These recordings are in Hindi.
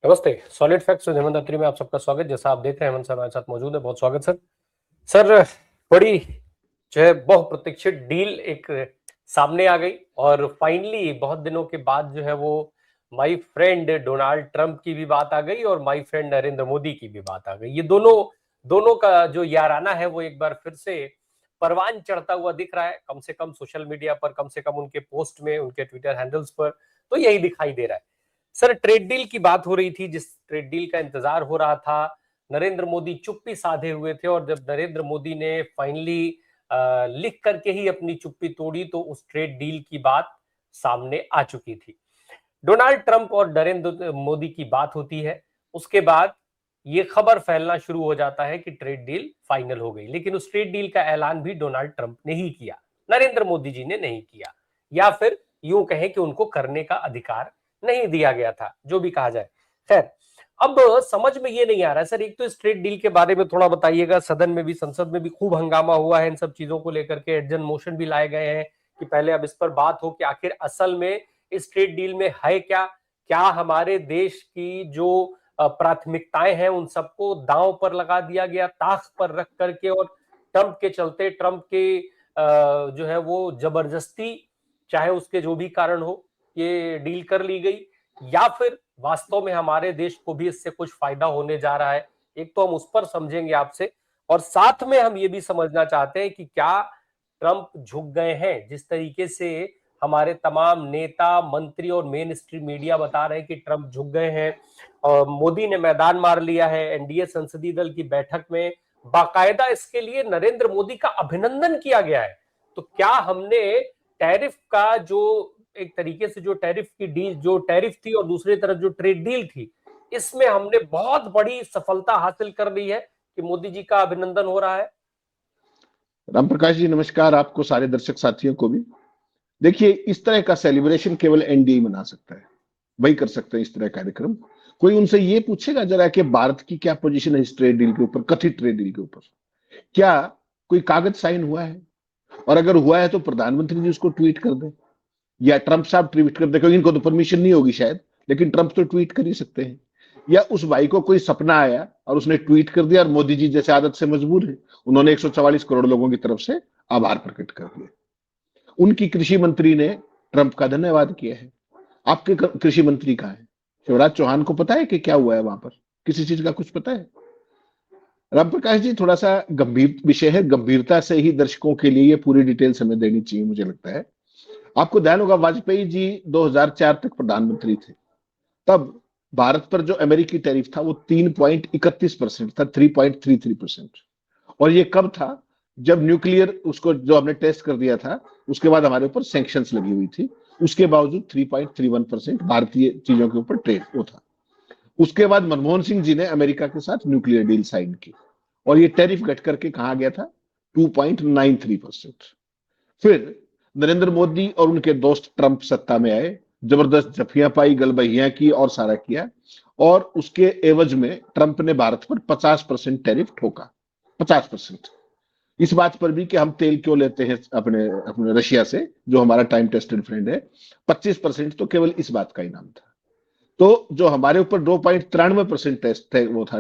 नमस्ते। सॉलिड फैक्ट्स विद हेमंत अत्री में आप सबका स्वागत। जैसा आप देख रहे हैं हेमंत सर हमारे साथ मौजूद है। बहुत स्वागत सर। सर, बड़ी जो है बहुप्रतीक्षित डील एक सामने आ गई और फाइनली बहुत दिनों के बाद जो है वो माय फ्रेंड डोनाल्ड ट्रंप की भी बात आ गई और माय फ्रेंड नरेंद्र मोदी की भी बात आ गई। ये दोनों दोनों का जो याराना है वो एक बार फिर से परवान चढ़ता हुआ दिख रहा है, कम से कम सोशल मीडिया पर, कम से कम उनके पोस्ट में, उनके ट्विटर हैंडल्स पर तो यही दिखाई दे रहा है। सर, ट्रेड डील की बात हो रही थी, जिस ट्रेड डील का इंतजार हो रहा था। नरेंद्र मोदी चुप्पी साधे हुए थे और जब नरेंद्र मोदी ने फाइनली लिख करके ही अपनी चुप्पी तोड़ी तो उस ट्रेड डील की बात सामने आ चुकी थी। डोनाल्ड ट्रंप और नरेंद्र मोदी की बात होती है, उसके बाद ये खबर फैलना शुरू हो जाता है कि ट्रेड डील फाइनल हो गई। लेकिन उस ट्रेड डील का ऐलान भी डोनाल्ड ट्रंप ने ही किया, नरेंद्र मोदी जी ने नहीं किया, या फिर यूं कहें कि उनको करने का अधिकार नहीं दिया गया था, जो भी कहा जाए। खैर, अब समझ में ये नहीं आ रहा है सर। एक तो इस ट्रेड डील के बारे में थोड़ा बताइएगा। सदन में भी, संसद में भी खूब हंगामा हुआ है इन सब चीजों को लेकर के। एडजन मोशन भी लाए गए हैं कि पहले अब इस पर बात हो कि आखिर असल में इस ट्रेड डील में है क्या। क्या हमारे देश की जो प्राथमिकताएं हैं उन सबको दांव पर लगा दिया गया, ताक पर रख करके, और ट्रंप के चलते, ट्रंप के जो है वो जबरदस्ती, चाहे उसके जो भी कारण हो, ये डील कर ली गई, या फिर वास्तव में हमारे देश को भी इससे कुछ फायदा होने जा रहा है। एक तो हम उस पर समझेंगे आपसे, और साथ में हम ये भी समझना चाहते हैं कि क्या ट्रंप झुक गए हैं। जिस तरीके से हमारे तमाम नेता, मंत्री और मेन स्ट्रीम मीडिया बता रहे हैं कि ट्रंप झुक गए हैं, और मोदी ने मैदान मार लिया है। एनडीए संसदीय दल की बैठक में बाकायदा इसके लिए नरेंद्र मोदी का अभिनंदन किया गया है। तो क्या हमने टैरिफ का जो, एक तरीके से जो टैरिफ की डील, जो टैरिफ थी और दूसरी तरफ जो ट्रेड डील थी, इसमें हमने बहुत बड़ी सफलता हासिल कर ली है कि मोदी जी का अभिनंदन हो रहा है। राम प्रकाश जी नमस्कार, आपको सारे दर्शक साथियों को भी। देखिए, इस तरह का सेलिब्रेशन केवल एनडीए मना सकता है, वही कर सकते हैं इस तरह का कार्यक्रम। कोई उनसे ये पूछेगा जरा कि भारत की क्या पोजीशन है इस ट्रेड डील के ऊपर, कथित ट्रेड डील के ऊपर? क्या कोई कागज साइन हुआ है? और अगर हुआ है तो प्रधानमंत्री जी उसको ट्वीट कर दे, या ट्रंप साहब ट्वीट कर दे, क्योंकि इनको तो परमिशन नहीं होगी शायद, लेकिन ट्रंप तो ट्वीट कर ही सकते हैं। या उस भाई को कोई सपना आया और उसने ट्वीट कर दिया, और मोदी जी जैसे आदत से मजबूर है, उन्होंने 144 करोड़ लोगों की तरफ से आभार प्रकट कर दिया। उनकी कृषि मंत्री ने ट्रंप का धन्यवाद किया है। आपके कृषि मंत्री कहाँ है? शिवराज चौहान को पता है कि क्या हुआ है वहां पर? किसी चीज का कुछ पता है? राम प्रकाश जी, थोड़ा सा गंभीर विषय है, गंभीरता से ही दर्शकों के लिए ये पूरी डिटेल हमें देनी चाहिए, मुझे लगता है। आपको ध्यान होगा, वाजपेयी जी 2004 तक प्रधानमंत्री थे। तब भारत पर जो अमेरिकी टैरिफ था वो 3.31% था, 3.33%। और ये कब था? जब न्यूक्लियर उसको जो हमने टेस्ट कर दिया था, उसके बाद हमारे ऊपर सैंक्शंस लगी हुई थी। उसके बावजूद 3.31% भारतीय चीजों के ऊपर ट्रेड वो था। उसके बाद मनमोहन सिंह जी ने अमेरिका के साथ न्यूक्लियर डील साइन की, और ये टैरिफ घट करके कहा गया था 2.93%। फिर नरेंद्र मोदी और उनके दोस्त ट्रंप सत्ता में आए, जबरदस्त जफियां पाई, गलबहियां की और सारा किया। और उसके एवज में ट्रंप ने भारत पर 50% टैरिफ ठोका। 50%। इस बात पर भी कि हम तेल क्यों लेते हैं अपने अपने रशिया से, जो हमारा टाइम टेस्टेड फ्रेंड है। 25% तो केवल इस बात का इनाम था। तो जो हमारे ऊपर 2.93%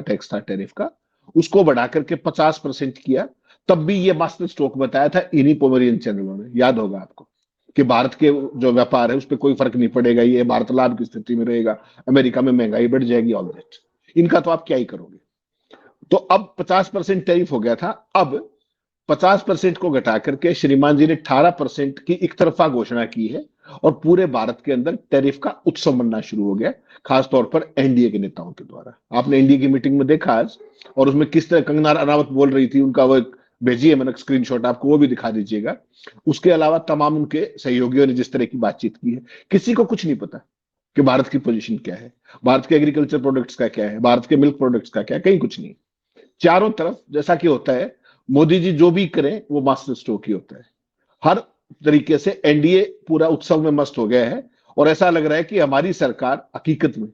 टैक्स था टैरिफ का, उसको बढ़ा करके 50% किया। तब भी ये मास्टर स्ट्रोक बताया था इन्हीं पोमेरियन चैनलों ने, याद होगा आपको, कि भारत के जो व्यापार है उस पर कोई फर्क नहीं पड़ेगा, ये भारत लाभ की स्थिति में रहेगा, अमेरिका में महंगाई बढ़ जाएगी, ऑल दैट। इनका तो आप क्या ही करोगे। तो अब 50% टैरिफ हो गया था। अब 50% को घटा करके श्रीमान जी ने 18% की एक तरफा घोषणा की है, और पूरे भारत के अंदर टैरिफ का उत्सव मनना शुरू हो गया, खासतौर पर एनडीए के नेताओं के द्वारा। आपने एनडीए की मीटिंग में देखा आज, और उसमें किस तरह कंगना रनावत बोल रही थी, उनका वो भेजिए मैंने स्क्रीनशॉट आपको, वो भी दिखा दीजिएगा। उसके अलावा तमाम उनके सहयोगियों ने जिस तरह की बातचीत की है, किसी को कुछ नहीं पता कि भारत की पोजीशन क्या है, भारत के एग्रीकल्चर प्रोडक्ट्स का क्या है, भारत के मिल्क प्रोडक्ट्स का क्या है, कहीं कुछ नहीं। चारों तरफ जैसा कि होता है, मोदी जी जो भी करें वो मास्टर स्ट्रोक ही होता है। हर तरीके से एनडीए पूरा उत्सव में मस्त हो गया है, और ऐसा लग रहा है कि हमारी सरकार, हकीकत में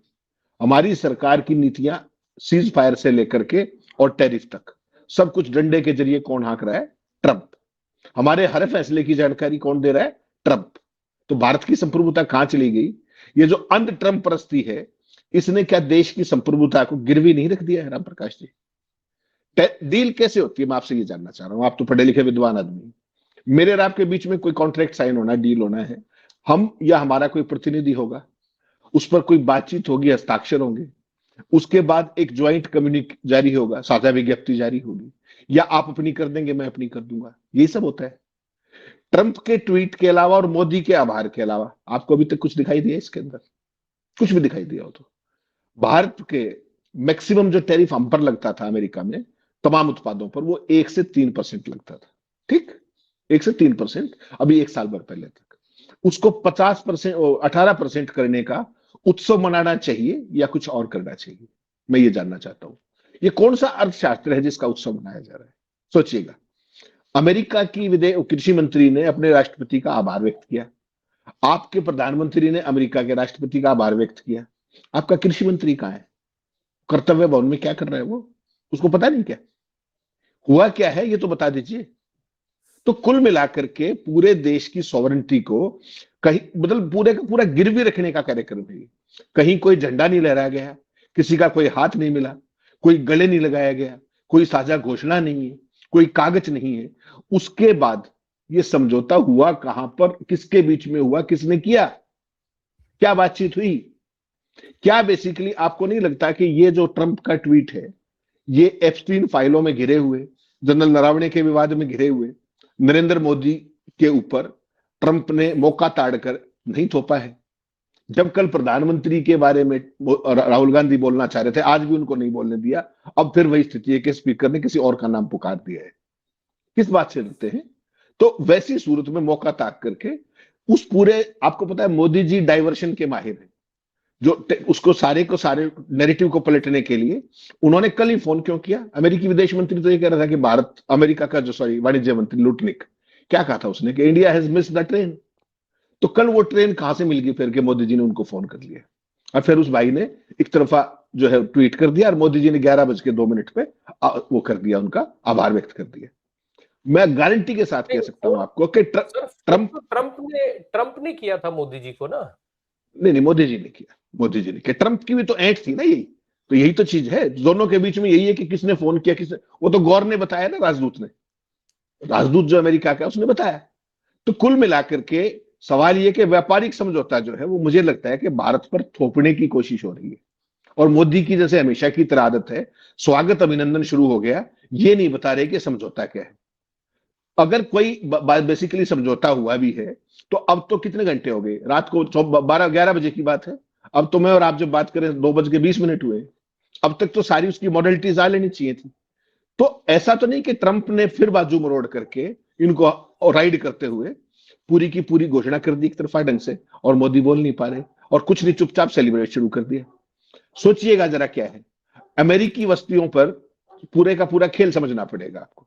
हमारी सरकार की नीतियां, सीज फायर से लेकर के और टैरिफ तक, सब कुछ डंडे के जरिए कौन हाँक रहा है? ट्रंप। हमारे हर फैसले की जानकारी कौन दे रहा है? ट्रंप। तो भारत की संप्रभुता कहां चली गई? ये जो अंध ट्रंप परस्ती है, इसने क्या देश की संप्रभुता को गिरवी नहीं रख दिया है राम प्रकाश जी? डील कैसे होती है, मैं आपसे ये जानना चाह रहा हूं। आप तो पढ़े लिखे विद्वान आदमी हैं। मेरे और आपके बीच में कोई कॉन्ट्रैक्ट साइन होना, डील होना है, हम या हमारा कोई प्रतिनिधि होगा, उस पर कोई बातचीत होगी, हस्ताक्षर होंगे, उसके बाद एक ज्वाइंट कम्युनिक जारी होगा, साझा विज्ञप्ति जारी होगी, या आप अपनी कर देंगे, मैं अपनी कर दूंगा, यही सब होता है। ट्रंप के ट्वीट के अलावा और मोदी के आभार के अलावा आपको अभी तक कुछ दिखाई दिया इसके अंदर? कुछ भी दिखाई दिया हो तो? भारत के मैक्सिमम जो टैरिफ हम पर लगता था अमेरिका में तमाम उत्पादों पर, वो 1 से 3% लगता था। ठीक, 1 से 3%। अभी एक साल भर पहले तक उसको 50%, 18% करने का उत्सव मनाना चाहिए या कुछ और करना चाहिए? मैं ये जानना चाहता हूं। ये कौन सा अर्थशास्त्र है जिसका उत्सव मनाया जा रहा है? सोचिएगा। अमेरिका की विदेश कृषि मंत्री ने अपने राष्ट्रपति का आभार व्यक्त किया, आपके प्रधानमंत्री ने अमेरिका के राष्ट्रपति का आभार व्यक्त किया। आपका कृषि मंत्री कहां है? कर्तव्य भवन में क्या कर रहा है वो? उसको पता नहीं क्या हुआ, क्या है ये तो बता दीजिए। तो कुल मिलाकर के पूरे देश की सॉवरेंटी को कहीं मतलब पूरे का पूरा गिरवी रखने का कार्यक्रम है। कहीं कोई झंडा नहीं लहराया गया, किसी का कोई हाथ नहीं मिला, कोई गले नहीं लगाया गया, कोई साझा घोषणा नहीं है, कोई कागज नहीं है। उसके बाद ये समझौता हुआ कहां पर, किसके बीच में हुआ, किसने किया, क्या बातचीत हुई? क्या बेसिकली आपको नहीं लगता कि ये जो ट्रंप का ट्वीट है, ये एप्स्टीन फाइलों में घिरे हुए, जनरल नरवणे के विवाद में घिरे हुए नरेंद्र मोदी के ऊपर ट्रंप ने मौका ताड़कर नहीं थोपा है? जब कल प्रधानमंत्री के बारे में राहुल गांधी बोलना चाह रहे थे, आज भी उनको नहीं बोलने दिया। अब फिर वही स्थिति है कि स्पीकर ने किसी और का नाम पुकार दिया है। किस बात से लगते हैं? तो वैसी सूरत में मौका ताक करके उस पूरे, आपको पता है मोदी जी डाइवर्शन के माहिर हैं, जो उसको सारे को सारे नैरेटिव को पलटने के लिए उन्होंने कल ही फोन क्यों किया? अमेरिकी विदेश मंत्री तो ये कह रहा था कि भारत, अमेरिका का जो वाणिज्य मंत्री लुटनिक, क्या कहा था उसने कि India has missed the train. तो कल वो ट्रेन कहां से मिल गई फिर के मोदी जी ने उनको फोन कर लिया? और फिर उस भाई ने एक तरफा जो है ट्वीट कर दिया, और मोदी जी ने 11:02 पे वो कर दिया, उनका आभार व्यक्त कर दिया। मैं गारंटी के साथ कह सकता हूं आपको कि ट्रंप, ट्रंप ने किया था मोदी जी को ना। नहीं, मोदी जी ने किया, मोदी जी ने किया। ट्रंप की भी तो ऐंठ थी ना यही, तो यही तो चीज है दोनों के बीच में, यही है कि किसने फोन किया, किसने, वो तो गौर ने बताया ना, राजदूत ने, राजदूत जो अमेरिका का उसने बताया। तो कुल मिलाकर के सवाल ये कि व्यापारिक समझौता जो है वो मुझे लगता है कि भारत पर थोपने की कोशिश हो रही है। और मोदी की जैसे हमेशा की तरह आदत है, स्वागत अभिनंदन शुरू हो गया, ये नहीं बता रहे कि समझौता क्या है। अगर कोई बेसिकली समझौता हुआ भी है तो अब तो कितने घंटे हो गए, रात को 12-11 बजे की बात है। अब तो मैं और आप जब बात करें 2:20 हुए। अब तक तो सारी उसकी मॉडलिटीज आ लेनी चाहिए थी। तो ऐसा तो नहीं कि ट्रंप ने फिर बाजू मरोड़ करके इनको राइड करते हुए पूरी की पूरी घोषणा कर दी एक तरफा ढंग से, और मोदी बोल नहीं पा रहे और कुछ नहीं, चुपचाप सेलिब्रेट शुरू कर दिया। सोचिएगा जरा क्या है। अमेरिकी वस्तियों पर पूरे का पूरा खेल समझना पड़ेगा आपको।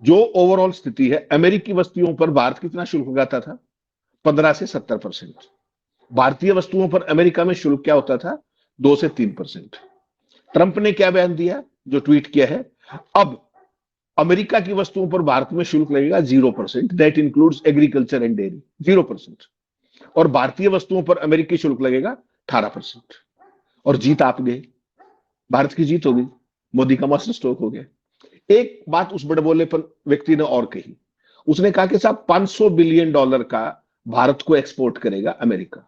जो ओवरऑल स्थिति है, अमेरिकी वस्तुओं पर भारत कितना शुल्क लगाता था? 15 से 70%। भारतीय वस्तुओं पर अमेरिका में शुल्क क्या होता था? 2 से 3%। ट्रंप ने क्या बयान दिया, जो ट्वीट किया है, अब अमेरिका की वस्तुओं पर भारत में शुल्क लगेगा 0%, that includes agriculture and dairy, 0%। और भारतीय वस्तुओं पर अमेरिकी शुल्क लगेगा 18%। और जीत आप गए, भारत की जीत हो गई, मोदी का मास्टर स्ट्रोक हो गया। एक बात उस बड़बोलेपन व्यक्ति ने और कही, उसने कहा कि साहब $500 बिलियन का भारत को एक्सपोर्ट करेगा अमेरिका।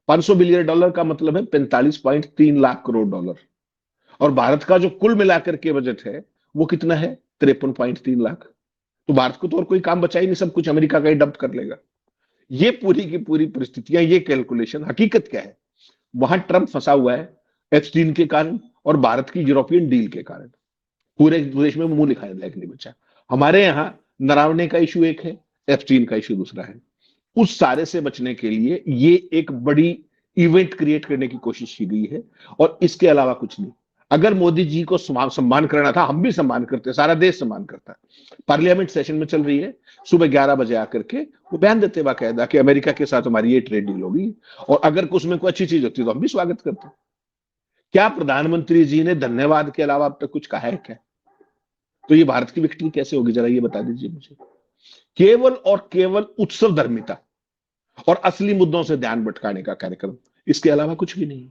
$500 बिलियन का मतलब है 45.3 लाख करोड़ डॉलर। और भारत का जो कुल मिलाकर के बजट है वो कितना है? 53.3 लाख। तो भारत को तो और कोई काम बचा ही नहीं, सब कुछ अमेरिका का ही डंप कर लेगा। ये पूरी की पूरी परिस्थितियां, ये कैलकुलेशन, हकीकत क्या है? वहां ट्रंप फंसा हुआ है एप्स्टीन के कारण और भारत की यूरोपियन डील के कारण। पूरे देश में मुंह दिखाने लायक नहीं बचा। हमारे यहां नरावने का इशू एक है, एप्स्टीन का इशू दूसरा है। उस सारे से बचने के लिए ये एक बड़ी इवेंट क्रिएट करने की कोशिश की गई है, और इसके अलावा कुछ नहीं। अगर मोदी जी को सम्मान करना था, हम भी सम्मान करते, सारा देश सम्मान करता। पार्लियामेंट सेशन में चल रही है, सुबह 11 बजे आकर के वो बयान देते बाकायदा कि अमेरिका के साथ हमारी ये ट्रेड डील होगी, और अगर उसमें कोई अच्छी चीज होती तो हम भी स्वागत करते। क्या प्रधानमंत्री जी ने धन्यवाद के अलावा अब तक कुछ कहा है क्या? तो ये भारत की विक्ट्री कैसे होगी, जरा ये बता दीजिए मुझे। केवल और केवल उत्सव धर्मिता और असली मुद्दों से ध्यान भटकाने का कार्यक्रम, इसके अलावा कुछ भी नहीं।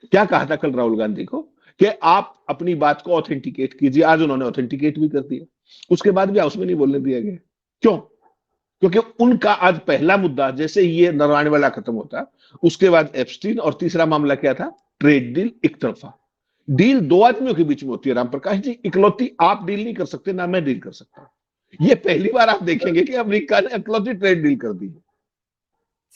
क्या कहा था कल राहुल गांधी को कि आप अपनी बात को ऑथेंटिकेट कीजिए। आज उन्होंने ऑथेंटिकेट भी कर दिया, उसके बाद भी हाउस में नहीं बोलने दिया गया। क्यों? क्योंकि उनका आज पहला मुद्दा, जैसे ये नरवाने वाला खत्म होता, उसके बाद एप्स्टीन, और तीसरा मामला क्या था? Trade deal. एक तरफा डील दो आदमियों के बीच में होती है राम प्रकाश जी, इकलौती आप डील नहीं कर सकते, ना मैं डील कर सकता। ये पहली बार आप देखेंगे कि अमेरिका ने इकलौती ट्रेड डील कर दी।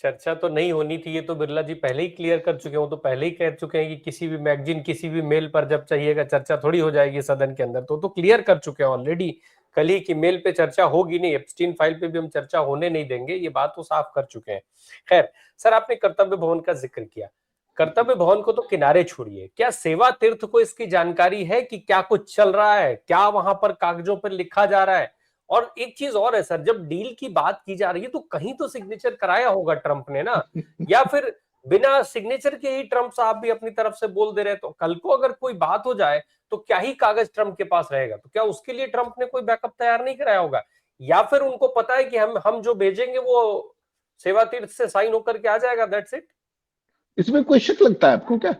चर्चा तो नहीं होनी थी, ये तो बिरला जी पहले ही क्लियर कर चुके हैं। वो तो पहले ही कह चुके हैं कि किसी भी मैगजीन, किसी भी मेल पर जब चाहिएगा चर्चा थोड़ी हो जाएगी सदन के अंदर। तो क्लियर कर चुके हैं ऑलरेडी कल ही कि मेल पे चर्चा होगी नहीं, एप्स्टीन फाइल पे भी हम चर्चा होने नहीं देंगे, ये बात तो साफ कर चुके हैं। खैर सर, आपने कर्तव्य भवन का जिक्र किया। कर्तव्य भवन को तो किनारे छोड़िए, क्या सेवा तीर्थ को इसकी जानकारी है कि क्या कुछ चल रहा है, क्या वहां पर कागजों पर लिखा जा रहा है? और एक चीज और है सर, जब डील की बात की जा रही है तो कहीं तो सिग्नेचर कराया होगा ट्रंप ने ना, या फिर बिना सिग्नेचर के ही ट्रंप साहब भी अपनी तरफ से बोल दे रहे? तो कल को अगर कोई बात हो जाए तो क्या ही कागज ट्रंप के पास रहेगा? तो क्या उसके लिए ट्रंप ने कोई बैकअप तैयार नहीं कराया होगा, या फिर उनको पता है कि हम जो भेजेंगे वो सेवा तीर्थ से साइन होकर के आ जाएगा, दैट्स इट? इसमें कोई शक लगता है आपको क्या?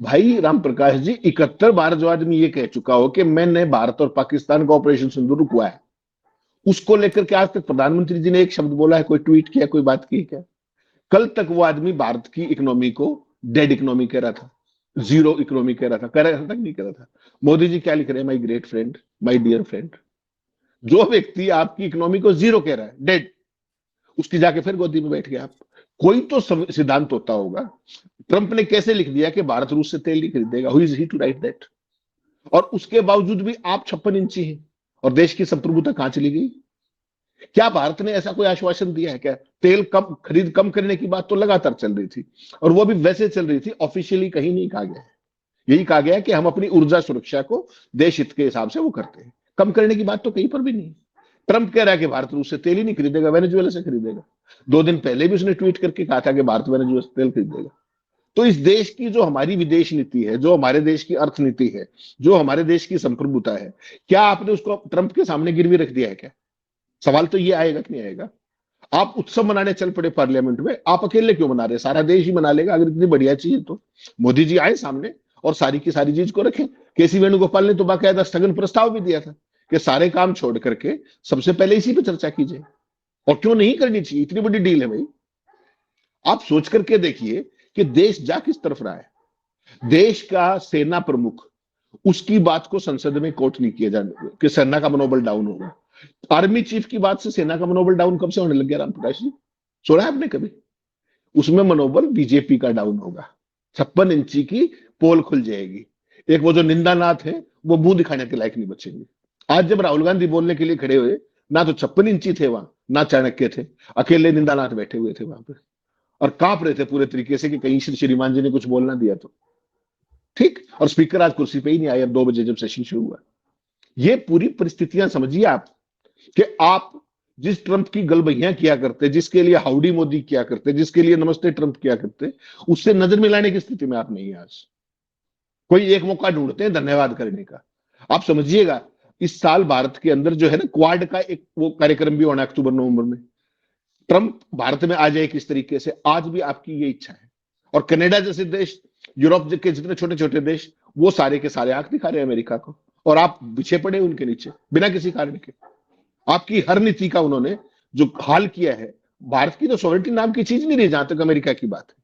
भाई राम प्रकाश जी, 71 बार जो आदमी ये कह चुका हो कि मैंने भारत और पाकिस्तान का ऑपरेशन सिंदूर रुकवा है, उसको लेकर के आज तक प्रधानमंत्री जी ने एक शब्द बोला है, कोई ट्वीट किया, कोई बात की क्या? कल तक वो आदमी भारत की इकोनॉमी को डेड इकोनॉमी कह रहा था, जीरो इकोनॉमी कह रहा था, कह रहा तक नहीं कह रहा था। मोदी जी क्या लिख रहे हैं? My great friend, my dear friend. जो व्यक्ति आपकी इकोनॉमी को जीरो कह रहा है, डेड, उसकी जाके फिर गोदी में बैठ गया आप। कोई तो सिद्धांत होता होगा। ट्रंप ने कैसे लिख दिया कि भारत रूस से तेल नहीं खरीदेगा? Who is he to write that? और उसके बावजूद भी आप 56 इंची हैं और देश की संप्रभुता कहां चली गई? क्या भारत ने ऐसा कोई आश्वासन दिया है क्या? तेल कम खरीद कम करने की बात तो लगातार चल रही थी, और वो भी वैसे चल रही थी, ऑफिशियली कहीं नहीं कहा गया है। यही कहा गया कि हम अपनी ऊर्जा सुरक्षा को देश हित के हिसाब से वो करते हैं, कम करने की बात तो कहीं पर भी नहीं। ट्रंप कह रहा है कि भारत रूस से तेल ही नहीं खरीदेगा, वेनेजुएला से खरीदेगा। 2 दिन पहले भी उसने ट्वीट करके कहा था कि भारत वेनेजुएला से तेल खरीदेगा। तो इस देश की जो हमारी विदेश नीति है, जो हमारे देश की अर्थनीति है, जो हमारे देश की संप्रभुता है, क्या आपने उसको ट्रंप के सामने गिरवी रख दिया है क्या? सवाल तो ये आएगा कि नहीं आएगा? आप उत्सव मनाने चल पड़े पार्लियामेंट में, आप अकेले क्यों मना रहे? सारा देश ही मना लेगा अगर इतनी बढ़िया चीज है तो। मोदी जी आए सामने और सारी की सारी चीज को रखें। केसी वेणुगोपाल ने तो बाकायदा स्थगन प्रस्ताव भी दिया था कि सारे काम छोड़ करके सबसे पहले इसी पे चर्चा कीजिए। और क्यों नहीं करनी चाहिए? इतनी बड़ी डील है भाई। आप सोच करके देखिए कि देश जा किस तरफ रहा है। देश का सेना प्रमुख, उसकी बात को संसद में कोट नहीं किया जाने कि सेना का मनोबल डाउन होगा। आर्मी चीफ की बात से सेना का मनोबल डाउन कब से होने लग गया राम प्रकाश जी? सुना है आपने कभी? उसमें मनोबल बीजेपी का डाउन होगा। 56 इंची की पोल खुल जाएगी। एक वो जो निंदानाथ है, वो मुंह दिखाने के लायक नहीं बचेंगे। आज जब राहुल गांधी बोलने के लिए खड़े हुए, ना तो 56 इंची थे वहां, ना चाणक्य थे, अकेले निंदानाथ बैठे हुए थे वहां पे, और कांप रहे थे पूरे तरीके से कि कहीं श्रीमान जी ने कुछ बोलना दिया तो। ठीक, और स्पीकर आज कुर्सी पे ही नहीं आए अब 2 बजे जब सेशन शुरू हुआ। ये पूरी परिस्थितियां समझिए आप, कि आप जिस ट्रंप की गलबहियां किया करते, जिसके लिए हाउडी मोदी किया करते, जिसके लिए नमस्ते ट्रंप किया करते, उससे नजर मिलाने की स्थिति में आप नहीं है आज। कोई एक मौका ढूंढते हैं धन्यवाद करने का। आप समझिएगा, इस साल भारत के अंदर जो है ना, क्वाड का एक वो कार्यक्रम भी होना है अक्टूबर नवंबर में। ट्रंप भारत में आ जाए किस तरीके से, आज भी आपकी ये इच्छा है। और कनाडा जैसे देश, यूरोप के जितने छोटे छोटे देश, वो सारे के सारे आंख दिखा रहे हैं अमेरिका को, और आप पीछे पड़े उनके नीचे बिना किसी कारण के। आपकी हर नीति का उन्होंने जो हाल किया है, भारत की तो सॉवरेनिटी नाम की चीज नहीं रही जहां तक अमेरिका की बात है।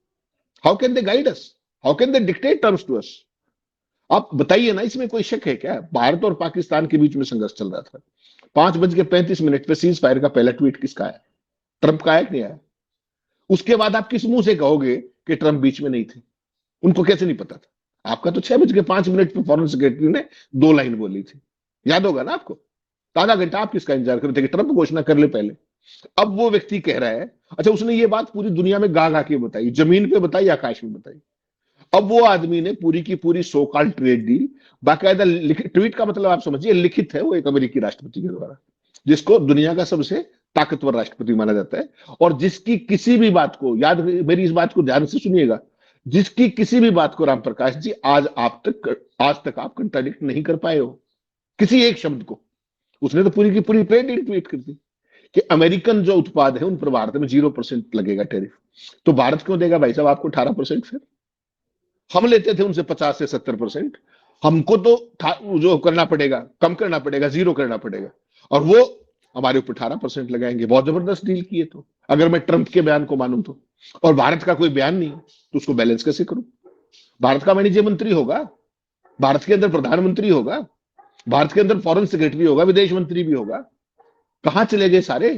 How can they guide us? How can they dictate terms to us? आप बताइए ना, इसमें कोई शक है क्या? भारत और पाकिस्तान के बीच में संघर्ष चल रहा था, 5:35 पे सीज फायर का पहला ट्वीट किसका आया? ट्रंप का आया कि नहीं आया? उसके बाद आप किस मुंह से कहोगे कि ट्रंप बीच में नहीं थे? उनको कैसे नहीं पता था? आपका तो 6:05 पे फॉरेन सेक्रेटरी ने 2 लाइन बोली थी, याद होगा ना आपको? आधा घंटा आप किसका इंतजार कर रहे थे कि ट्रंप घोषणा कर ले पहले? अब वो व्यक्ति कह रहा है, अच्छा उसने ये बात पूरी दुनिया में गा गा के बताई, जमीन पे बताई, आकाश में बताई। अब वो आदमी ने पूरी की पूरी सो कॉल्ड ट्रेड डील बाकायदा ट्वीट का मतलब आप समझिए लिखित है, वो एक अमेरिकी राष्ट्रपति के द्वारा, जिसको दुनिया का सबसे ताकतवर राष्ट्रपति माना जाता है, और जिसकी किसी भी बात को, याद मेरी इस बात को ध्यान से सुनिएगा, जिसकी किसी भी बात को राम प्रकाश जी आज तक आप कंट्राडिक्ट नहीं कर पाए हो किसी एक शब्द को। उसने तो पूरी की पूरी ट्रेड डील ट्वीट कर दी कि अमेरिकन जो उत्पाद है उन पर भारत में 0% लगेगा टैरिफ। तो भारत क्यों देगा भाई साहब आपको 18%? फिर हम लेते थे उनसे 50 से 70%। हमको तो जो करना पड़ेगा, कम करना पड़ेगा, जीरो करना पड़ेगा, और वो हमारे ऊपर 18% लगाएंगे। बहुत जबरदस्त डील की है। तो अगर मैं ट्रंप के बयान को मानूं तो, और भारत का कोई बयान नहीं तो उसको बैलेंस कैसे करूं? भारत का वाणिज्य मंत्री होगा, भारत के अंदर प्रधानमंत्री होगा, भारत के अंदर फॉरेन सेक्रेटरी होगा, विदेश मंत्री भी होगा। कहां चले गए सारे?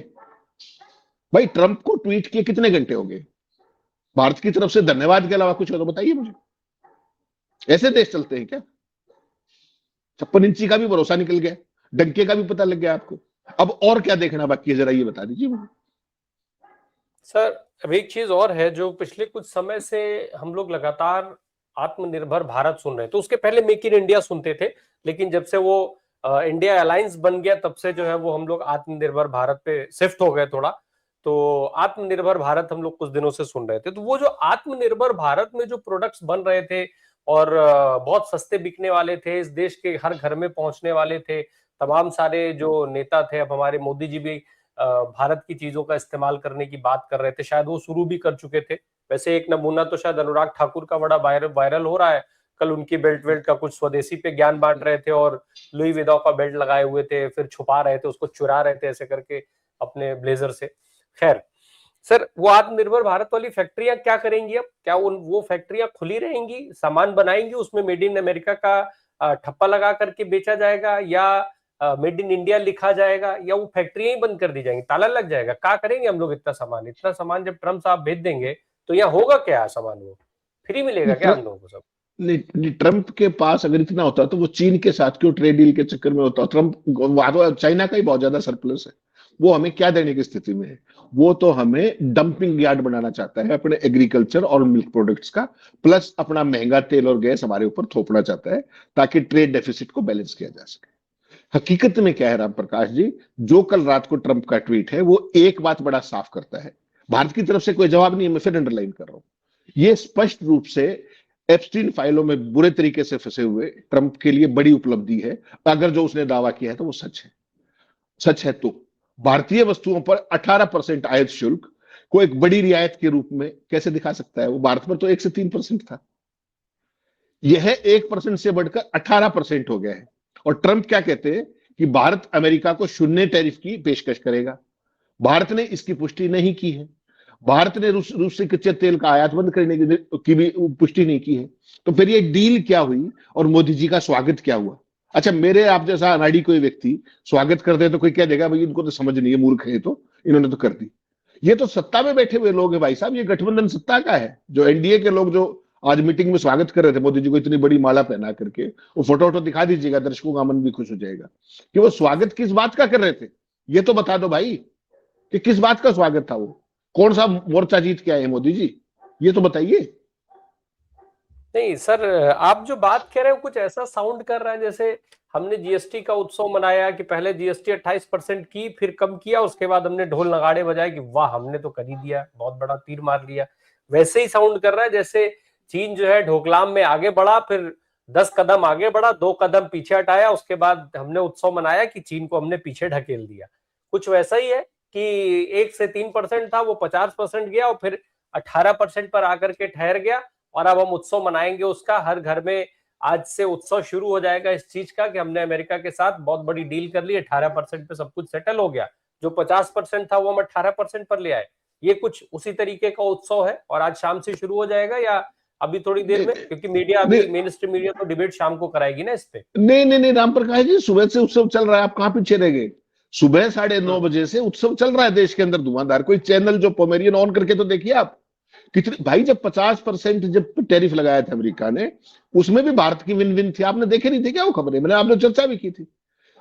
भाई ट्रंप को ट्वीट किए कितने घंटे हो गए? भारत की तरफ से धन्यवाद के अलावा कुछ हो तो बताइए मुझे। ऐसे देश चलते हैं क्या? 56 इंची का भी भरोसा निकल गया, डंके का भी पता लग गया आपको। अब और क्या देखना बाकी है, जरा ये बता दीजिए मुझे। सर अब एक चीज और है, जो पिछले कुछ समय से हम लोग लगातार आत्मनिर्भर भारत सुन रहे थे। तो उसके पहले मेक इन इंडिया सुनते थे, लेकिन जब से वो इंडिया अलायंस बन गया तब से जो है वो हम लोग आत्मनिर्भर भारत पे शिफ्ट हो गए थोड़ा। तो आत्मनिर्भर भारत हम लोग कुछ दिनों से सुन रहे थे। तो वो जो आत्मनिर्भर भारत में जो प्रोडक्ट्स बन रहे थे और बहुत सस्ते बिकने वाले थे, इस देश के हर घर में पहुंचने वाले थे, तमाम सारे जो नेता थे, अब हमारे मोदी जी भी भारत की चीजों का इस्तेमाल करने की बात कर रहे थे, शायद वो शुरू भी कर चुके थे। वैसे एक नमूना तो शायद अनुराग ठाकुर का बड़ा वायरल हो रहा है। कल उनकी बेल्ट वेल्ट का कुछ स्वदेशी पे ज्ञान बांट रहे थे और लुई विदौ का बेल्ट लगाए हुए थे, फिर छुपा रहे थे, उसको चुरा रहे थे ऐसे करके अपने ब्लेजर से। खैर सर, वो आत्मनिर्भर भारत वाली फैक्ट्रियां क्या करेंगी? अब क्या वो फैक्ट्रियां खुली रहेंगी, सामान बनाएंगी, उसमें मेड इन अमेरिका का ठप्पा लगा करके बेचा जाएगा, या मेड इन इंडिया लिखा जाएगा, या वो फैक्ट्रियां ही बंद कर दी जाएंगी, ताला लग जाएगा? क्या करेंगे हम लोग इतना सामान जब ट्रम्प साहब भेज देंगे तो यहाँ होगा क्या सामान? वो फ्री मिलेगा क्या हम लोगों को सब? नहीं, नहीं, ट्रंप के पास अगर इतना होता तो वो चीन के साथ क्यों ट्रेड डील के चक्कर में होता? ट्रंप वहां तो चाइना का ही बहुत ज्यादा सरप्लस है। वो हमें क्या देने की स्थिति में है? वो तो हमें डंपिंग यार्ड बनाना चाहता है अपने एग्रीकल्चर और मिल्क प्रोडक्ट्स का, प्लस अपना महंगा तेल और गैस हमारे ऊपर थोपना चाहता है, ताकि ट्रेड डेफिसिट को बैलेंस किया जा सके। हकीकत में क्या है राम प्रकाश जी, जो कल रात को ट्रंप का ट्वीट है वो एक बात बड़ा साफ करता है। भारत की तरफ से कोई जवाब नहीं है, मैं फिर अंडरलाइन कर रहा हूं। ये स्पष्ट रूप से एप्स्टीन फाइलों में बुरे तरीके से फंसे हुए ट्रंप के लिए बड़ी उपलब्धि है। अगर जो उसने दावा किया है तो वो सच है। सच है तो भारतीय वस्तुओं पर 18% आयात शुल्क को एक बड़ी रियायत के रूप में कैसे दिखा सकता है? वो भारत पर तो 1 से 3% था, यह 1% से बढ़कर 18% हो गया है। और ट्रंप क्या कहते हैं कि भारत अमेरिका को शून्य टैरिफ की पेशकश करेगा। भारत ने इसकी पुष्टि नहीं की है। भारत ने रूस से कच्चे तेल का आयात बंद करने की भी पुष्टि नहीं की है। तो फिर ये डील क्या हुई और मोदी जी का स्वागत क्या हुआ? अच्छा, मेरे आप जैसा अनाड़ी कोई व्यक्ति स्वागत कर दे तो कोई कह देगा भाई इनको तो समझ नहीं है, मूर्ख है, तो इन्होंने तो कर दी। ये तो सत्ता में बैठे हुए लोग हैं भाई साहब, ये गठबंधन सत्ता का है। जो एनडीए के लोग जो आज मीटिंग में स्वागत कर रहे थे मोदी जी को इतनी बड़ी माला पहना करके, वो फोटो वोटो दिखा दीजिएगा, दर्शकों का मन भी खुश हो जाएगा कि वो स्वागत किस बात का कर रहे थे। ये तो बता दो भाई कि किस बात का स्वागत था, वो कौन सा मोर्चा जीत के आए मोदी जी, ये तो बताइए। नहीं सर, आप जो बात कह रहे हो कुछ ऐसा साउंड कर रहा है जैसे हमने जीएसटी का उत्सव मनाया कि पहले जीएसटी 28% की, फिर कम किया, उसके बाद हमने ढोल नगाड़े बजाए कि वाह हमने तो कर ही दिया, बहुत बड़ा तीर मार लिया। वैसे ही साउंड कर रहा है जैसे चीन जो है ढोकलाम में आगे बढ़ा, फिर 10 कदम आगे बढ़ा, 2 कदम पीछे हटाया, उसके बाद हमने उत्सव मनाया कि चीन को हमने पीछे ढकेल दिया। कुछ वैसा ही है कि 1 से 3% था, वो 50% गया और फिर 18% पर आकर के ठहर गया। और अब हम उत्सव मनाएंगे उसका, हर घर में आज से उत्सव शुरू हो जाएगा इस चीज का कि हमने अमेरिका के साथ बहुत बड़ी डील कर ली, 18% पे सब कुछ सेटल हो गया। जो 50% था वो हम 18% पर ले आए। ये कुछ उसी तरीके का उत्सव है और आज शाम से शुरू हो जाएगा या अभी थोड़ी देर में? क्योंकि मीडिया अभी मेन स्ट्रीम मीडिया तो डिबेट शाम को कराएगी ना इस पे। नहीं नहीं नहीं राम प्रकाश जी, सुबह से उत्सव चल रहा है, आप कहां पीछे रह गए? सुबह 9:30 बजे से उत्सव चल रहा है देश के अंदर धुआंधार। कोई चैनल जो पोमेरियन ऑन करके तो देखिए आप। कितने भाई, जब 50% जब टैरिफ लगाया था अमेरिका ने, उसमें भी भारत की विन विन थी। आपने देखे नहीं थे क्या वो खबरें? मैंने आपने चर्चा भी की थी।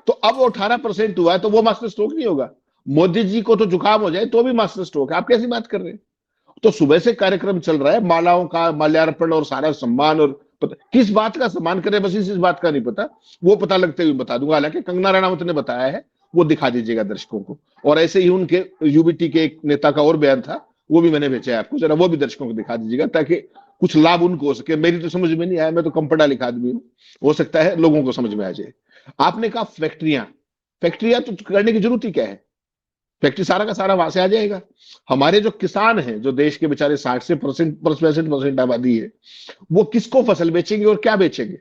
तो अब वो 18% हुआ है तो वो मास्टर स्ट्रोक नहीं होगा? मोदी जी को तो जुकाम हो जाए तो भी मास्टर स्ट्रोक है? आप कैसी बात कर रहे हैं? तो सुबह से कार्यक्रम चल रहा है, मालाओं का माल्यार्पण और सारा सम्मान, और किस बात का सम्मान करे बस इस बात का नहीं पता। वो पता लगते हुए बता दूंगा, हालांकि कंगना रनावत ने बताया है, वो दिखा दीजिएगा दर्शकों को। और ऐसे ही उनके यूबीटी के एक नेता का और बयान था, वो भी मैंने भेजा है आपको, जरा वो भी दर्शकों को दिखा दीजिएगा ताकि कुछ लाभ उनको हो सके। मेरी तो समझ में नहीं आया, मैं तो कम पढ़ा लिखा आदमी हूं, हो सकता है लोगों को समझ में आ जाए। आपने कहा फैक्ट्रियां, फैक्ट्रियां तो करने की जरूरत ही क्या है? फैक्ट्री सारा का सारा वहां से आ जाएगा। हमारे जो किसान हैं, जो देश के बेचारे 60 से परसेंट आबादी है, वो किसको फसल बेचेंगे और क्या बेचेंगे?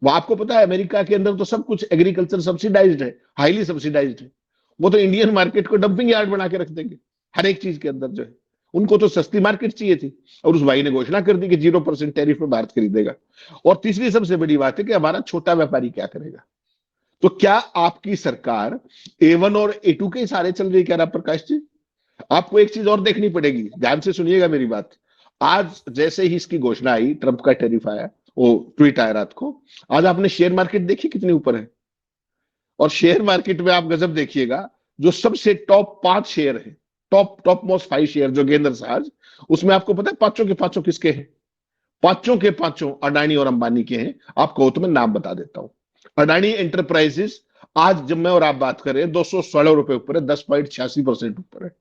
वो आपको पता है अमेरिका के अंदर तो सब कुछ एग्रीकल्चर सब्सिडाइज्ड है, हाईली सब्सिडाइज्ड है। वो तो इंडियन मार्केट को डंपिंग यार्ड बना के रख देंगे हर एक चीज के अंदर जो है। उनको तो सस्ती मार्केट चाहिए थी, और उस भाई ने घोषणा कर दी कि 0% टैरिफ में भारत खरीदेगा। और तीसरी सबसे बड़ी बात है कि हमारा छोटा व्यापारी क्या करेगा? तो क्या आपकी सरकार A1 और A2 के सहारे चल रही है क्या राम प्रकाश जी? आपको एक चीज और देखनी पड़ेगी, ध्यान से सुनिएगा मेरी बात। आज जैसे ही इसकी घोषणा आई, ट्रंप का टैरिफ आया, वो ट्वीट आया रात को, आज आपने शेयर मार्केट देखी कितनी ऊपर है? और शेयर मार्केट में आप गजब देखिएगा, जो सबसे टॉप 5 शेयर है, टॉप मोस्ट 5 शेयर जो गेंदर साज, उसमें आपको पता है पांचों के पांचों किसके हैं? पांचों के पांचों अडानी और अंबानी के हैं। आपको तो मैं नाम बता देता हूं। अडानी एंटरप्राइजेस आज जब मैं और आप बात करें 216 रुपए ऊपर है, 10.86% ऊपर है।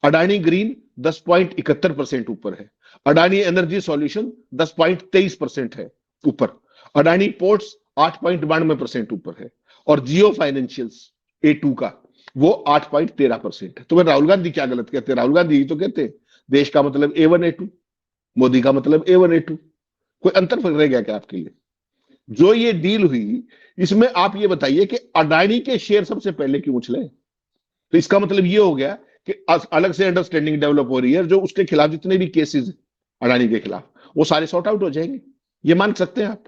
अडानी ग्रीन 10.71% ऊपर है। अडानी एनर्जी सॉल्यूशन 10.23% है ऊपर। अडानी पोर्ट्स 8.92% ऊपर है। और जियो फाइनेंशियल्स A2 का वो 8.13% है। तो मैं राहुल गांधी क्या गलत कहते हैं? राहुल गांधी ही तो कहते हैं देश का मतलब A1 A2, मोदी का मतलब A1 A2। कोई अंतर फर्क रह गया क्या आपके लिए? जो ये डील हुई, इसमें आप ये बताइए कि अडानी के शेयर सबसे पहले क्यों उछले? तो इसका मतलब ये हो गया कि अलग से अंडरस्टैंडिंग डेवलप हो रही है, जो उसके खिलाफ जितने भी केसेस हैं अडानी के खिलाफ, वो सारे सॉर्ट आउट हो जाएंगे। ये मान सकते हैं आप,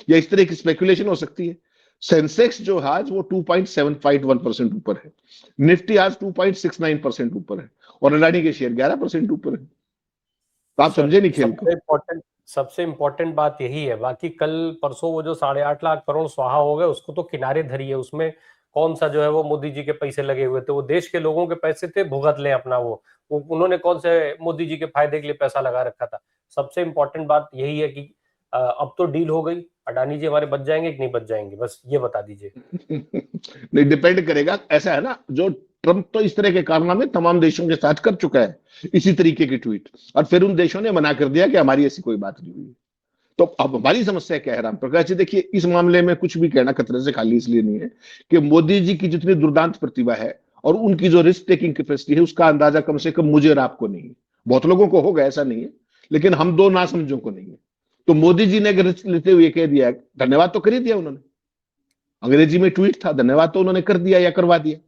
या इस तरह की स्पेकुलेशन हो सकती है। सेंसेक्स जो आज वो 2.751% ऊपर है, निफ्टी आज 2.69% ऊपर है, और अडानी के शेयर 11% ऊपर है। तो आप सर समझे नहीं खेल को? सबसे इम्पोर्टेंट बात यही है। बाकी कल परसों वो जो 8.5 लाख करोड़ स्वाहा हो गए, उसको तो किनारे धरिए। उसमें कौन सा जो है वो मोदी जी के पैसे लगे हुए थे? वो देश के लोगों के पैसे थे, भुगत लें अपना। वो उन्होंने कौन से मोदी जी के फायदे के लिए पैसा लगा रखा था? सबसे इम्पोर्टेंट बात यही है कि अब तो डील हो गई, अडानी जी हमारे बच जाएंगे कि नहीं बच जाएंगे, बस ये बता दीजिए। नहीं, डिपेंड करेगा। ऐसा है ना, जो ट्रंप तो इस तरह के कारनामे तमाम देशों के साथ कर चुका है, इसी तरीके की ट्वीट, और फिर उन देशों ने मना कर दिया कि हमारी ऐसी कोई बात नहीं हुई। तो अब हमारी समस्या क्या है राम प्रकाश जी? देखिए, इस मामले में कुछ भी कहना खतरे से खाली इसलिए नहीं है कि मोदी जी की जितनी दुर्दांत प्रतिभा है और उनकी जो रिस्क टेकिंग कैपेसिटी है, उसका अंदाजा कम से कम मुझे और आपको नहीं है। बहुत लोगों को होगा, ऐसा नहीं है, लेकिन हम दो नासमझों को नहीं है। तो मोदी जी ने अगर रिस्क लेते हुए कह दिया, धन्यवाद तो कर ही दिया उन्होंने, अंग्रेजी में ट्वीट था, धन्यवाद तो उन्होंने कर दिया या करवा दिया।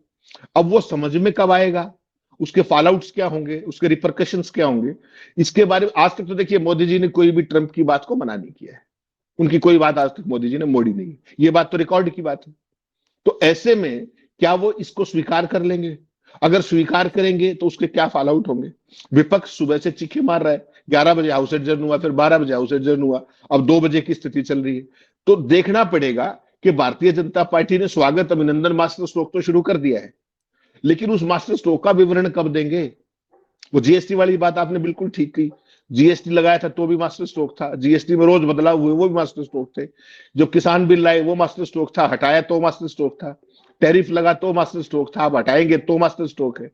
अब वो समझ में कब आएगा, उसके फॉलआउट्स क्या होंगे, उसके रिपरकशंस क्या होंगे, इसके बारे में आज तक तो देखिए मोदी जी ने कोई भी ट्रंप की बात को मना नहीं किया है। उनकी कोई बात आज तक मोदी जी ने मोड़ी नहीं। ये बात तो रिकॉर्ड की बात है। तो ऐसे में क्या वो इसको स्वीकार कर लेंगे? अगर स्वीकार करेंगे तो उसके क्या फॉल आउट होंगे? विपक्ष सुबह से चीखे मार रहा है, 11 बजे हाउस एडजर्न हुआ, फिर 12 बजे हाउस एडजर्न हुआ, अब 2 बजे की स्थिति चल रही है। तो देखना पड़ेगा कि भारतीय जनता पार्टी ने स्वागत अभिनंदन मास्टर स्ट्रोक तो शुरू कर दिया है, लेकिन उस मास्टर स्ट्रोक का विवरण कब देंगे? वो जीएसटी वाली बात आपने बिल्कुल ठीक की। जीएसटी लगाया था तो भी मास्टर स्ट्रोक था, जीएसटी में रोज बदलाव हुए वो भी मास्टर स्ट्रोक थे, जो किसान बिल लाए वो मास्टर स्ट्रोक था, हटाया तो मास्टर स्ट्रोक था, टैरिफ लगा तो मास्टर स्ट्रोक था, अब हटाएंगे तो मास्टर स्ट्रोक है।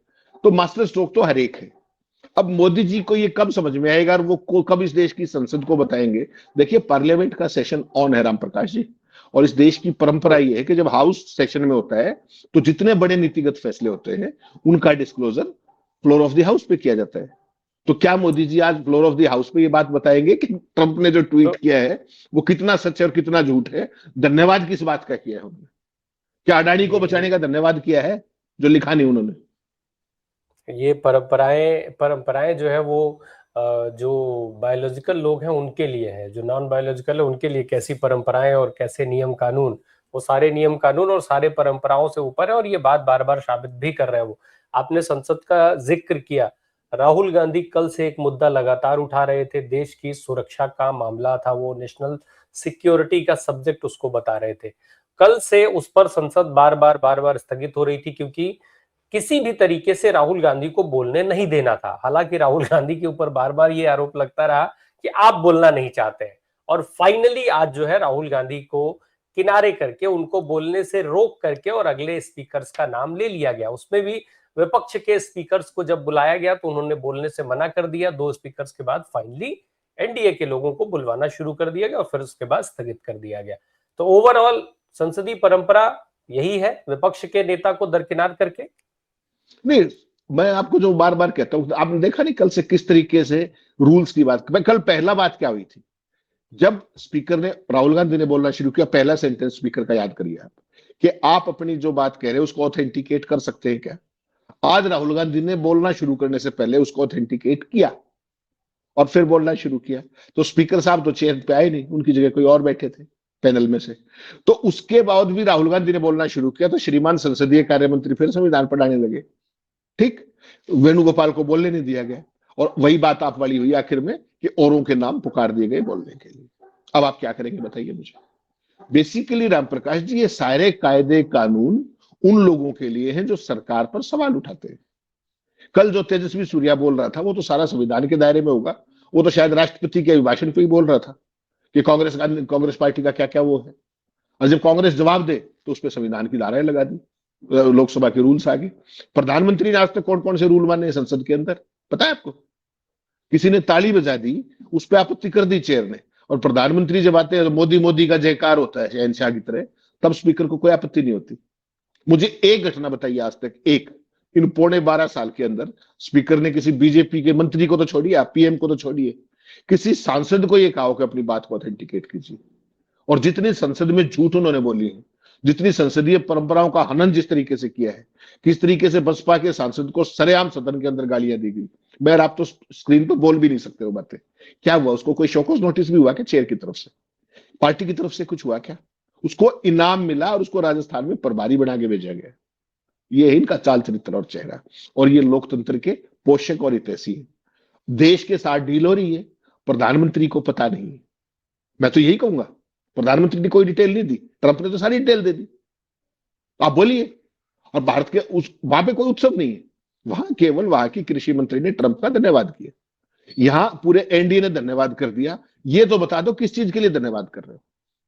तो मास्टर स्ट्रोक तो हर एक है। अब मोदी जी को ये कब समझ में आएगा और वो कब इस देश की संसद को बताएंगे? देखिए, पार्लियामेंट का सेशन ऑन है राम प्रकाश जी, और इस देश की परंपरा ये है कि जब हाउस सेशन में होता है तो जितने बड़े नीतिगत फैसले होते हैं उनका disclosure floor of the house पे किया जाता है। तो क्या मोदी जी आज फ्लोर ऑफ द हाउस पे ये बात बताएंगे कि ट्रंप ने जो ट्वीट किया है वो कितना सच है और कितना झूठ है? धन्यवाद किस बात का किया है उन्होंने? क्या अडानी को बचाने का धन्यवाद किया है जो लिखा नहीं उन्होंने? ये परंपराएं जो है वो जो बायोलॉजिकल लोग हैं उनके लिए है, जो नॉन बायोलॉजिकल है उनके लिए कैसी परंपराएं और कैसे नियम कानून, वो सारे नियम कानून और सारे परंपराओं से ऊपर है। और ये बात बार बार साबित भी कर रहे हैं वो। आपने संसद का जिक्र किया, राहुल गांधी कल से एक मुद्दा लगातार उठा रहे थे, देश की सुरक्षा का मामला था, वो नेशनल सिक्योरिटी का सब्जेक्ट उसको बता रहे थे। कल से उस पर संसद बार बार स्थगित हो रही थी, क्योंकि किसी भी तरीके से राहुल गांधी को बोलने नहीं देना था। हालांकि राहुल गांधी के ऊपर बार बार ये आरोप लगता रहा कि आप बोलना नहीं चाहते हैं, और फाइनली आज जो है राहुल गांधी को किनारे करके, उनको बोलने से रोक करके और अगले स्पीकर्स का नाम ले लिया गया। उसमें भी विपक्ष के स्पीकर्स को जब बुलाया गया तो उन्होंने बोलने से मना कर दिया। 2 स्पीकर्स के बाद फाइनली एनडीए के लोगों को बुलवाना शुरू कर दिया गया और फिर उसके बाद स्थगित कर दिया गया। तो ओवरऑल संसदीय परंपरा यही है, विपक्ष के नेता को दरकिनार करके। नहीं, मैं आपको जो बार बार कहता हूं, आपने देखा नहीं कल से किस तरीके से रूल्स की बात, मैं कल पहला बात क्या हुई थी, जब स्पीकर ने, राहुल गांधी ने बोलना शुरू किया, पहला सेंटेंस स्पीकर का याद करिए आप, कि आप अपनी जो बात कह रहे हो उसको ऑथेंटिकेट कर सकते हैं क्या। आज राहुल गांधी ने बोलना शुरू करने से पहले उसको ऑथेंटिकेट किया और फिर बोलना शुरू किया। तो स्पीकर साहब तो चेयर पे आए नहीं, उनकी जगह कोई और बैठे थे पैनल में से। तो उसके बाद भी राहुल गांधी ने बोलना शुरू किया तो श्रीमान संसदीय कार्य मंत्री फिर संविधान पढ़ाने लगे। ठीक, वेणुगोपाल को बोलने नहीं दिया गया और वही बात आप वाली हुई आखिर में कि औरों के नाम पुकार दिए गए बोलने के लिए। अब आप क्या करेंगे बताइए मुझे। बेसिकली राम प्रकाश जी, ये सारे कायदे कानून उन लोगों के लिए हैं जो सरकार पर सवाल उठाते हैं। कल जो तेजस्वी सूर्या बोल रहा था वो तो सारा संविधान के दायरे में होगा। वो तो शायद राष्ट्रपति के अभिभाषण पे ही बोल रहा था कि कांग्रेस पार्टी का क्या क्या वो है। और जब कांग्रेस जवाब दे तो उस पर संविधान की धाराएं लगा दी, लोकसभा के रूल्स आ गए। प्रधानमंत्री ने आज तक कौन कौन से रूल माने संसद के अंदर, पता है आपको? किसी ने ताली बजा दी, उस पर आपत्ति कर दी चेयर ने, और प्रधानमंत्री जब आते हैं मोदी मोदी का जयकार होता है शहनशाह की तरह, तब स्पीकर को कोई आपत्ति नहीं होती। मुझे एक घटना बताइए आज तक, एक, इन पौने 12 साल के अंदर स्पीकर ने किसी बीजेपी के मंत्री को तो छोड़िए, आप पीएम को तो छोड़िए, किसी सांसद को यह कहा हो कि अपनी बात को ऑथेंटिकेट कीजिए। और जितनी संसद में झूठ उन्होंने बोली है, जितनी संसदीय परंपराओं का हनन जिस तरीके से किया है, किस तरीके से बसपा के सांसद को सरेआम सदन के अंदर गालियां दी गई, मगर आप तो स्क्रीन पर बोल भी नहीं सकते हो बातें। क्या हुआ, उसको कोई शोकॉज नोटिस भी हुआ क्या चेयर की तरफ से, पार्टी की तरफ से कुछ हुआ क्या? उसको इनाम मिला और उसको राजस्थान में प्रभारी बना के भेजा गया। ये है इनका चाल चरित्र और चेहरा, और ये लोकतंत्र के पोषक और हितैषी है। देश के साथ डील हो रही है, प्रधानमंत्री को पता नहीं है। मैं तो यही कहूंगा, प्रधानमंत्री ने कोई डिटेल नहीं दी, ट्रंप ने तो सारी डिटेल दे दी। आप बोलिए। और भारत के उस वहां पे कोई उत्सव नहीं है, वहां केवल वहां की कृषि मंत्री ने ट्रंप का धन्यवाद किया। यहां पूरे एनडीए ने धन्यवाद कर दिया। ये तो बता दो किस चीज के लिए धन्यवाद कर रहे हो,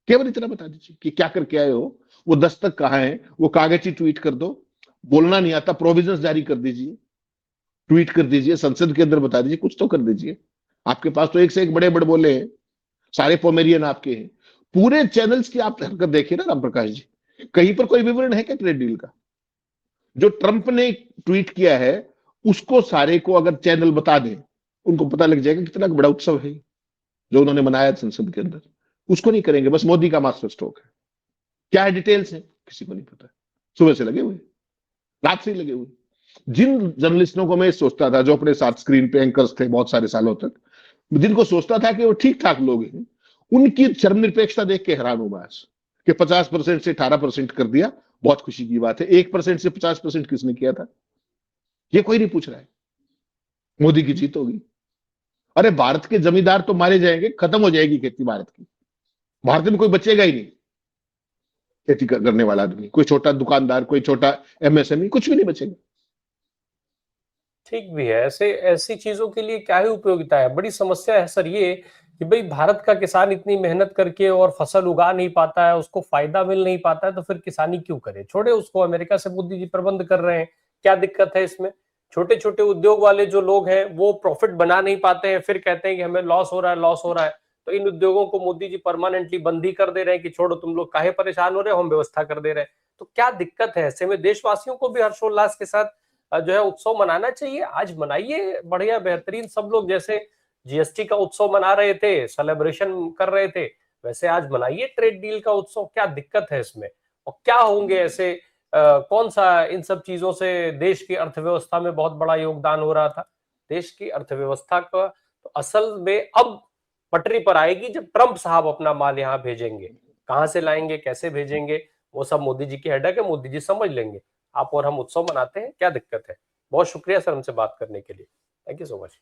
केवल इतना बता दीजिए कि क्या करके आए हो। वो दस्तक कहाँ है, वो कागजी ट्वीट कर दो। बोलना नहीं आता, प्रोविजंस जारी कर दीजिए, ट्वीट कर दीजिए, संसद के अंदर बता दीजिए, कुछ तो कर दीजिए। आपके पास तो एक से एक बड़े बड़े बोले हैं, सारे पोमेरियन आपके हैं। पूरे चैनल्स की आप हरकत देखिए ना राम प्रकाश जी, कहीं पर कोई विवरण है क्या ट्रेड डील का? जो ट्रंप ने ट्वीट किया है उसको सारे को अगर चैनल बता दें, उनको पता लग जाएगा कितना बड़ा उत्सव है जो उन्होंने मनाया संसद के अंदर। उसको नहीं करेंगे, बस मोदी का मास्टर स्ट्रोक है। क्या है डिटेल्स है किसी को नहीं पता, सुबह से लगे हुए, रात से ही लगे हुए। जिन जर्नलिस्टों को मैं सोचता था जो अपने साथ स्क्रीन पे एंकर्स थे बहुत सारे सालों तक, जिनको सोचता था कि वो ठीक ठाक लोग हैं, उनकी धर्मनिरपेक्षता देख के हैरान हूं बस, कि 50% से 18% कर दिया, बहुत खुशी की बात है। 1% से 50% किसने किया था, ये कोई नहीं पूछ रहा है। मोदी की जीत होगी। अरे भारत के जमींदार तो मारे जाएंगे, खत्म हो जाएगी खेती भारत की, भारत में कोई बचेगा ही नहीं। खेती करने वाला आदमी, कोई छोटा दुकानदार, कोई छोटा एमएसएमई, कुछ भी नहीं बचेगा। ठीक भी है, ऐसे ऐसी चीजों के लिए क्या ही उपयोगिता है। बड़ी समस्या है सर ये कि भाई भारत का किसान इतनी मेहनत करके और फसल उगा नहीं पाता है, उसको फायदा मिल नहीं पाता है, तो फिर किसानी क्यों करे? छोड़े उसको, अमेरिका से मोदी जी प्रबंध कर रहे हैं, क्या दिक्कत है इसमें? छोटे छोटे उद्योग वाले जो लोग हैं वो प्रॉफिट बना नहीं पाते हैं, फिर कहते हैं कि हमें लॉस हो रहा है, लॉस हो रहा है। तो इन उद्योगों को मोदी जी परमानेंटली बंद ही कर दे रहे हैं कि छोड़ो, तुम लोग काहे परेशान हो रहे हो, हम व्यवस्था कर दे रहे हैं। तो क्या दिक्कत है? ऐसे में देशवासियों को भी हर्षोल्लास के साथ जो है उत्सव मनाना चाहिए। आज मनाइए, बढ़िया बेहतरीन, सब लोग जैसे जीएसटी का उत्सव मना रहे थे, सेलिब्रेशन कर रहे थे, वैसे आज मनाइए ट्रेड डील का उत्सव। क्या दिक्कत है इसमें? और क्या होंगे ऐसे कौन सा इन सब चीजों से देश की अर्थव्यवस्था में बहुत बड़ा योगदान हो रहा था। देश की अर्थव्यवस्था का तो असल में अब पटरी पर आएगी जब ट्रंप साहब अपना माल यहाँ भेजेंगे। कहां से लाएंगे, कैसे भेजेंगे, वो सब मोदी जी की हेडेक है, मोदी जी समझ लेंगे। आप और हम उत्सव मनाते हैं, क्या दिक्कत है? बहुत शुक्रिया सर हमसे बात करने के लिए। Thank you so much.